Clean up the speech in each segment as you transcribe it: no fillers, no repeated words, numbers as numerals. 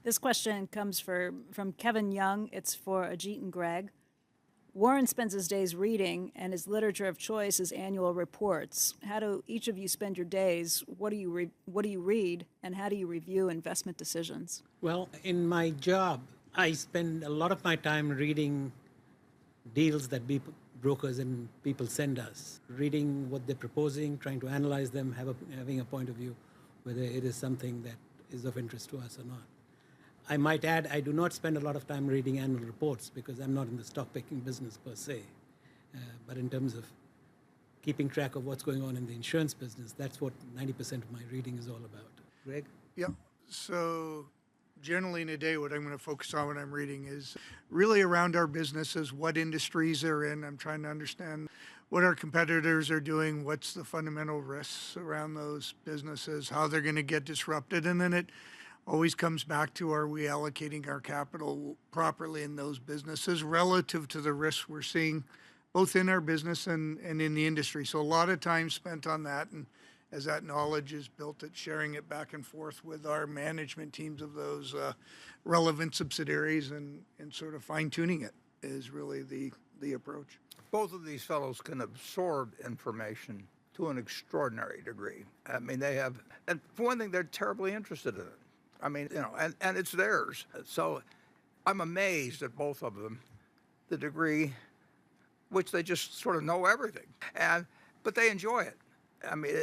This question comes from Kevin Young. It's for Ajit and Greg. Warren spends his days reading, and his literature of choice is annual reports. How do each of you spend your days? What do you read, and how do you review investment decisions? Well, in my job, I spend a lot of my time reading deals that brokers and people send us, reading what they're proposing, trying to analyze them, having a point of view, whether it is something that is of interest to us or not. I might add, I do not spend a lot of time reading annual reports because I'm not in the stock picking business per se. But in terms of keeping track of what's going on in the insurance business, that's what 90% of my reading is all about. Greg? Yeah. So generally in a day, what I'm going to focus on when I'm reading is really around our businesses, what industries they're in. I'm trying to understand what our competitors are doing, what's the fundamental risks around those businesses, how they're going to get disrupted. And then it always comes back to, are we allocating our capital properly in those businesses relative to the risks we're seeing both in our business and in the industry. So a lot of time spent on that. And as that knowledge is built, at sharing it back and forth with our management teams of those relevant subsidiaries and sort of fine tuning it is really the approach. Both of these fellows can absorb information to an extraordinary degree. I mean, they have, and for one thing, they're terribly interested in it. I mean, and it's theirs. So I'm amazed at both of them, the degree which they just sort of know everything, but they enjoy it. I mean,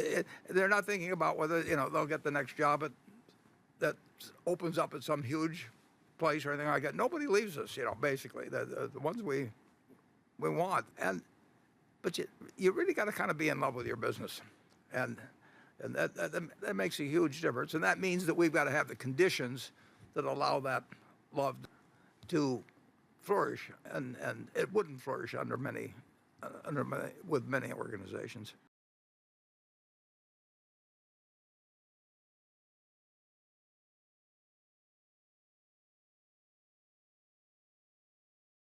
they're not thinking about whether they'll get the next job that opens up at some huge place or anything like that. Nobody leaves us, basically the ones we want. But you really got to kind of be in love with your business, and that makes a huge difference. And that means that we've got to have the conditions that allow that love to flourish, and it wouldn't flourish with many organizations.